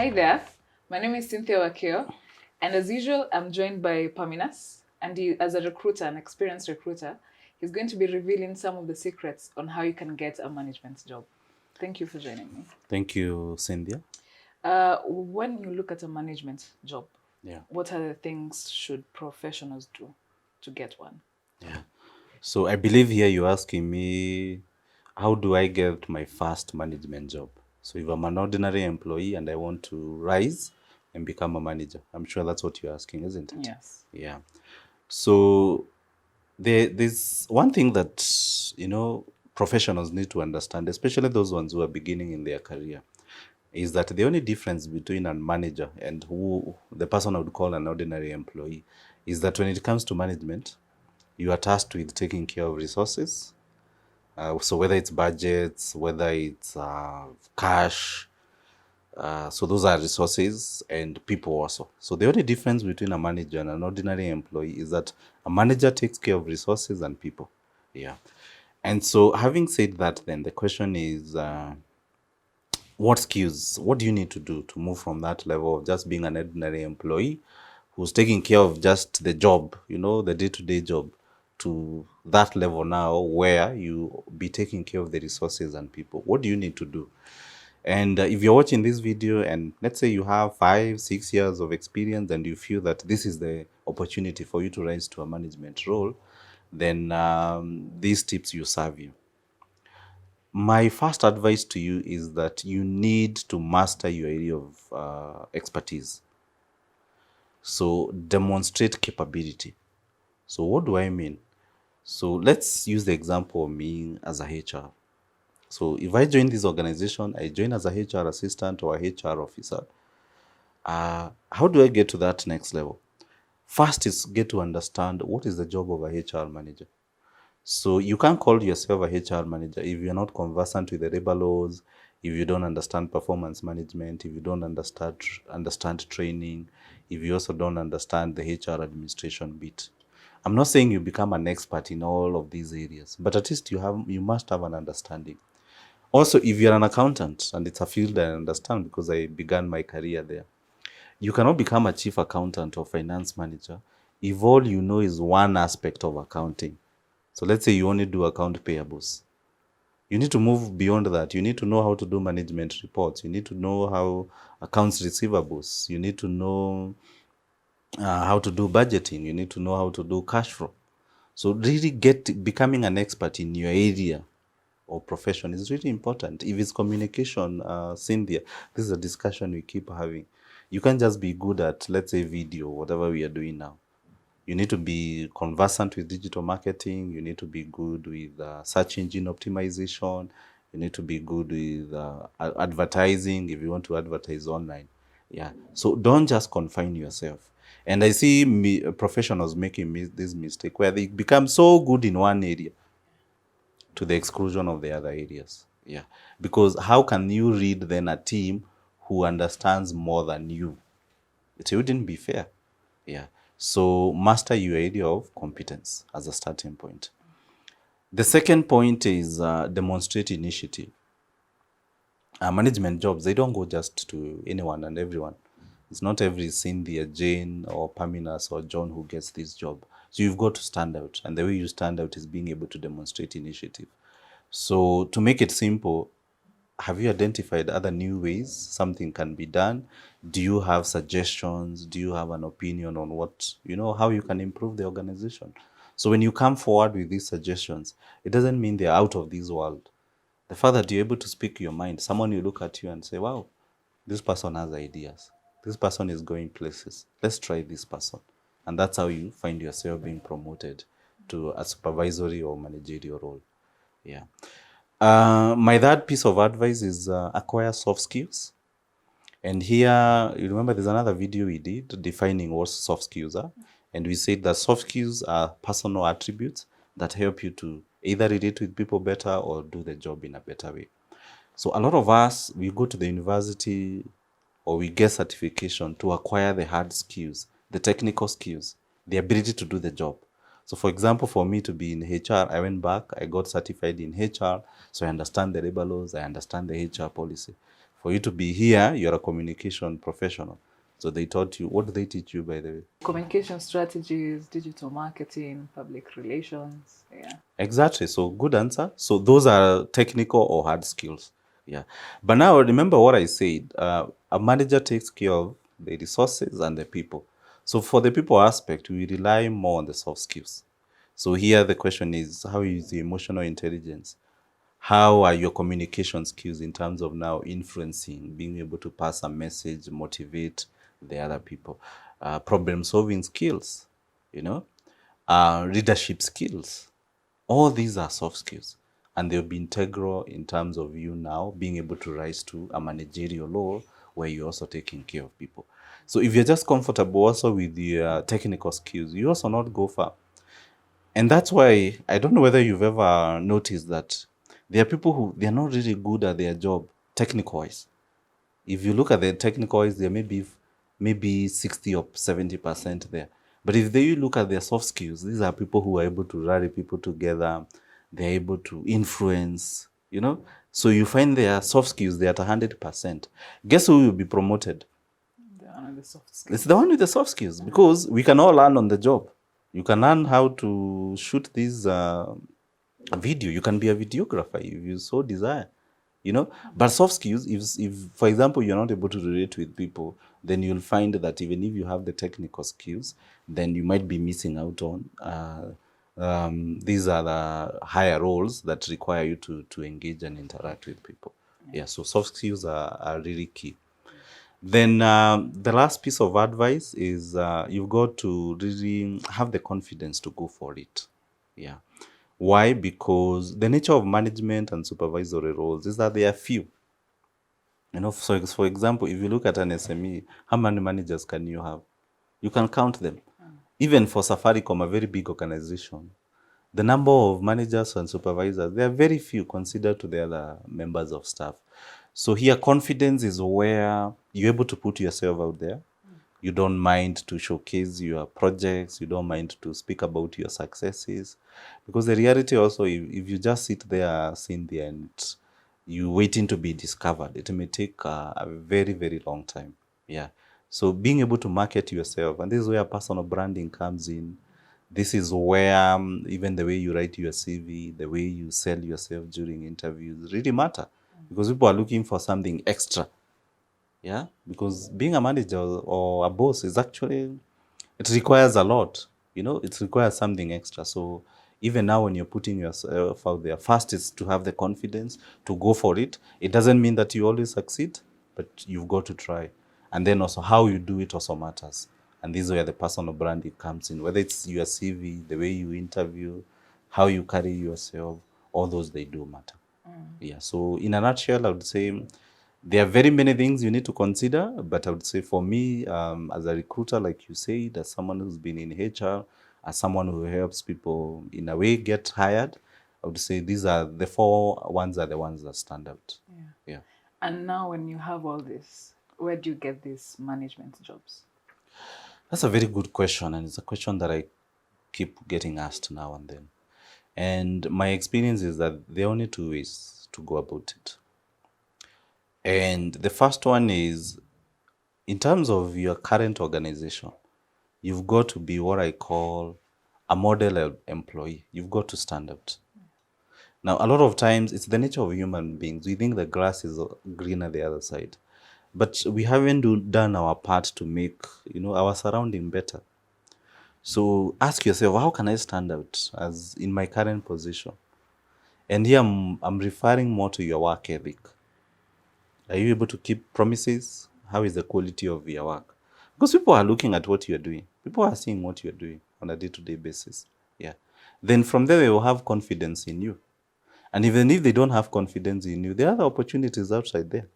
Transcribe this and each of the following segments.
Hi there, my name is Cynthia Wakio, and as usual, I'm joined by Perminus, and as a recruiter, an experienced recruiter, he's going to be revealing some of the secrets on how you can get a management job. Thank you for joining me. Thank you, Cynthia. When you look at a management job, what are the things should professionals do to get one? Yeah. So I believe here you're asking me, how do I get my first management job? So if I'm an ordinary employee and I want to rise and become a manager, I'm sure that's what you're asking, isn't it? Yes. Yeah. So there's one thing that, professionals need to understand, especially those ones who are beginning in their career, is that the only difference between a manager and who the person I would call an ordinary employee is that when it comes to management, you are tasked with taking care of resources. So whether it's budgets, whether it's cash, so those are resources and people also. So the only difference between a manager and an ordinary employee is that a manager takes care of resources and people. Yeah. And so having said that, then the question is, what skills, what do you need to do to move from that level of just being an ordinary employee who's taking care of just the job, the day-to-day job, to that level now where you be taking care of the resources and people? What do you need to do? And if you're watching this video and let's say you have 5-6 years of experience and you feel that this is the opportunity for you to rise to a management role, then these tips will serve you. My first advice to you is that you need to master your area of expertise. So demonstrate capability. So what do I mean? So let's use the example of me as a HR. So if I join this organization, I join as a HR assistant or a HR officer. How do I get to that next level? First is get to understand what is the job of a HR manager. So you can't call yourself a HR manager if you're not conversant with the labor laws, if you don't understand performance management, if you don't understand training, if you also don't understand the HR administration bit. I'm not saying you become an expert in all of these areas, but at least you must have an understanding. Also, if you're an accountant, and it's a field I understand because I began my career there, you cannot become a chief accountant or finance manager if all you know is one aspect of accounting. So let's say you only do account payables. You need to move beyond that. You need to know how to do management reports. You need to know how accounts receivables. You need to know how to do budgeting. You need to know how to do cash flow. So really becoming an expert in your area or profession is really important. If it's communication, Cynthia, this is a discussion we keep having. You can't just be good at, let's say, video, whatever we are doing now. You need to be conversant with digital marketing. You need to be good with search engine optimization. You need to be good with advertising if you want to advertise online. Yeah. So don't just confine yourself. And I see professionals making this mistake where they become so good in one area to the exclusion of the other areas. Yeah. Because how can you read then a team who understands more than you? It wouldn't be fair. Yeah. So master your area of competence as a starting point. The second point is demonstrate initiative. Management jobs, they don't go just to anyone and everyone. It's not every Cynthia, Jane, or Perminus or John who gets this job. So you've got to stand out. And the way you stand out is being able to demonstrate initiative. So to make it simple, have you identified other new ways something can be done? Do you have suggestions? Do you have an opinion on what, how you can improve the organization? So when you come forward with these suggestions, it doesn't mean they're out of this world. The fact that you're able to speak your mind, someone will look at you and say, wow, this person has ideas. This person is going places. Let's try this person. And that's how you find yourself being promoted to a supervisory or managerial role. Yeah. My third piece of advice is acquire soft skills. And here, you remember there's another video we did defining what soft skills are. And we said that soft skills are personal attributes that help you to either relate with people better or do the job in a better way. So a lot of us, we go to the university or we get certification to acquire the hard skills, the technical skills, the ability to do the job. So for example, for me to be in HR, I went back, I got certified in HR, so I understand the labor laws, I understand the HR policy. For you to be here, you're a communication professional. So they taught you, what do they teach you, by the way? Communication strategies, digital marketing, public relations. Yeah. Exactly. So good answer. So those are technical or hard skills. Yeah. But now remember what I said. A manager takes care of the resources and the people. So for the people aspect, we rely more on the soft skills. So here the question is, how is the emotional intelligence? How are your communication skills in terms of now influencing, being able to pass a message, motivate the other people? Problem solving skills, leadership skills. All these are soft skills, and they'll be integral in terms of you now being able to rise to a managerial role where you're also taking care of people. So if you're just comfortable also with your technical skills, you also not go far. And that's why I don't know whether you've ever noticed that there are people who they're not really good at their job technical wise. If you look at the technical wise, there may be maybe 60 or 70% there. But if they look at their soft skills, these are people who are able to rally people together, they're able to influence. So you find their soft skills, they're at 100%. Guess who will be promoted? The one with the soft skills. It's the one with the soft skills, because we can all learn on the job. You can learn how to shoot this video. You can be a videographer if you so desire. But soft skills, if for example you're not able to relate with people, then you'll find that even if you have the technical skills, then you might be missing out on these are the higher roles that require you to engage and interact with people. Yeah, so soft skills are really key. Then the last piece of advice is you've got to really have the confidence to go for it. Yeah. Why? Because the nature of management and supervisory roles is that they are few. So for example, if you look at an SME, how many managers can you have? You can count them. Even for Safaricom, a very big organization, the number of managers and supervisors, they are very few considered to the other members of staff. So here, confidence is where you're able to put yourself out there. You don't mind to showcase your projects. You don't mind to speak about your successes. Because the reality also, if you just sit there, Cynthia, and you waiting to be discovered, it may take a very, very long time. Yeah. So being able to market yourself, and this is where personal branding comes in. This is where even the way you write your CV, the way you sell yourself during interviews really matter, because people are looking for something extra. Yeah, because being a manager or a boss is actually, it requires a lot. It requires something extra. So even now when you're putting yourself out there, first is to have the confidence to go for it. It doesn't mean that you always succeed, but you've got to try. And then also how you do it also matters. And this is where the personal branding comes in, whether it's your CV, the way you interview, how you carry yourself, all those, they do matter. Yeah. So in a nutshell, I would say there are very many things you need to consider, but I would say for me, as a recruiter, like you said, as someone who's been in HR, as someone who helps people in a way get hired, I would say these are the the ones that stand out. Yeah. Yeah. And now when you have all this, where do you get these management jobs? That's a very good question, and it's a question that I keep getting asked now and then. And my experience is that there are only two ways to go about it. And the first one is, in terms of your current organization, you've got to be what I call a model employee. You've got to stand out. Now, a lot of times, it's the nature of human beings. We think the grass is greener the other side. But we haven't done our part to make our surrounding better. So ask yourself, how can I stand out as in my current position? And here I'm referring more to your work ethic. Are you able to keep promises? How is the quality of your work? Because people are looking at what you're doing. People are seeing what you're doing on a day-to-day basis. Yeah. Then from there, they will have confidence in you. And even if they don't have confidence in you, there are other opportunities outside there.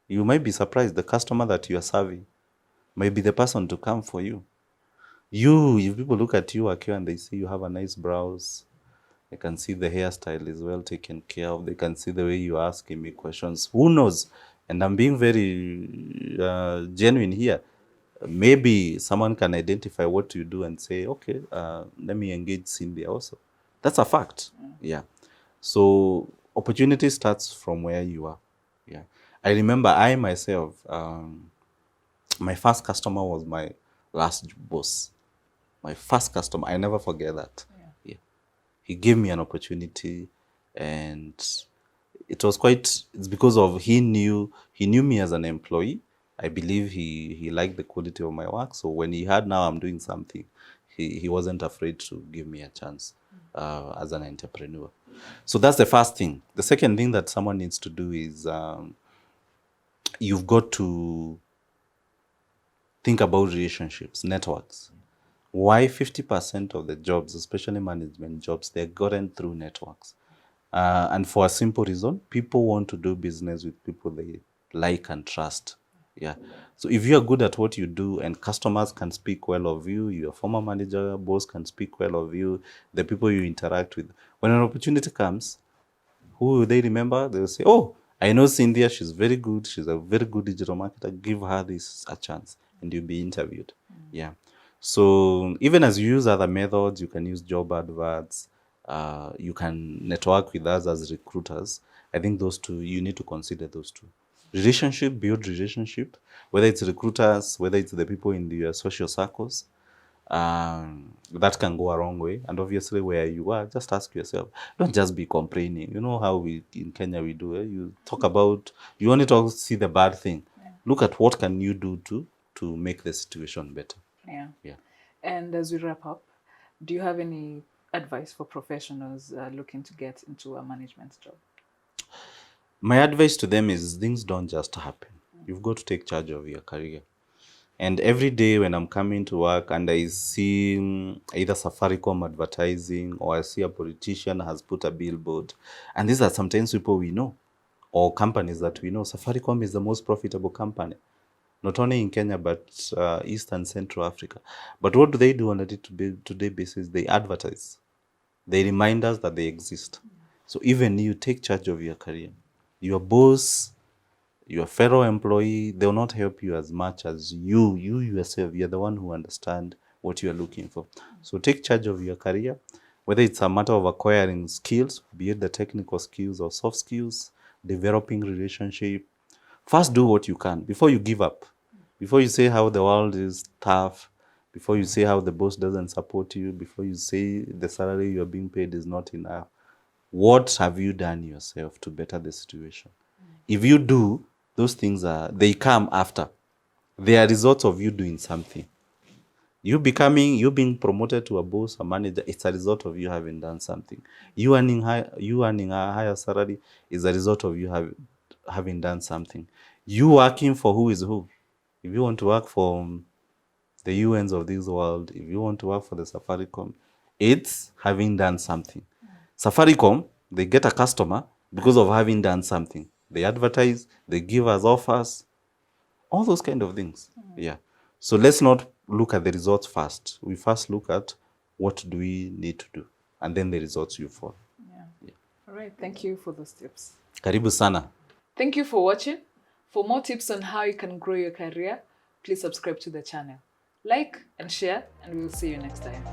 You might be surprised. The customer that you are serving might be the person to come for you. If people look at you, Akio, and they see you have a nice brows, they can see the hairstyle is well taken care of. They can see the way you are asking me questions. Who knows? And I'm being very genuine here. Maybe someone can identify what you do and say, okay, let me engage Cindy also. That's a fact. Yeah. So opportunity starts from where you are. Yeah. I remember I myself, my first customer was my last boss. My first customer, I never forget that. Yeah. He gave me an opportunity, and it was quite, it's because of he knew me as an employee. I believe he liked the quality of my work. So when he heard now I'm doing something, he wasn't afraid to give me a chance as an entrepreneur. So that's the first thing. The second thing that someone needs to do is you've got to think about relationships, networks. Why 50% of the jobs, especially management jobs, they're gotten through networks. And for a simple reason, people want to do business with people they like and trust. Yeah. So if you are good at what you do and customers can speak well of you, your former manager, boss can speak well of you, the people you interact with, when an opportunity comes, who will they remember? They'll say, oh, I know Cynthia, she's very good. She's a very good digital marketer. Give her this a chance and you'll be interviewed. Yeah. So even as you use other methods, you can use job adverts, you can network with us as recruiters. I think those two, you need to consider those two. Relationship, build relationship, whether it's recruiters, whether it's the people in your social circles, that can go a long way. And obviously where you are, just ask yourself, don't just be complaining. You know how we in Kenya we do it. You talk about, you only talk, see the bad thing. Look at what can you do to make the situation better. Yeah. And as we wrap up, do you have any advice for professionals looking to get into a management job? My advice to them is things don't just happen. You've got to take charge of your career. And every day when I'm coming to work and I see either Safaricom advertising or I see a politician has put a billboard, and these are sometimes people we know or companies that we know. Safaricom is the most profitable company, not only in Kenya, but East and Central Africa. But what do they do on a day-to-day basis? They advertise. They remind us that they exist. So even you take charge of your career. Your boss, your fellow employee, they will not help you as much as you yourself. You're the one who understand what you are looking for. So take charge of your career, whether it's a matter of acquiring skills, be it the technical skills or soft skills, developing relationship. First, do what you can before you give up. Before you say how the world is tough, before you say how the boss doesn't support you, before you say the salary you're being paid is not enough, what have you done yourself to better the situation? If you do, those things they come after. They are results of you doing something. You being promoted to a boss, a manager, it's a result of you having done something. You earning a higher salary is a result of you having done something. You working for who is who. If you want to work for the UNs of this world, if you want to work for the Safaricom, it's having done something. Safaricom, they get a customer because of having done something. They advertise, they give us offers, all those kind of things. Yeah. So let's not look at the results first. We first look at what do we need to do, and then the results you follow. Yeah. All right. Thank you for those tips. Karibu sana. Thank you for watching. For more tips on how you can grow your career, please subscribe to the channel. Like and share, and we'll see you next time.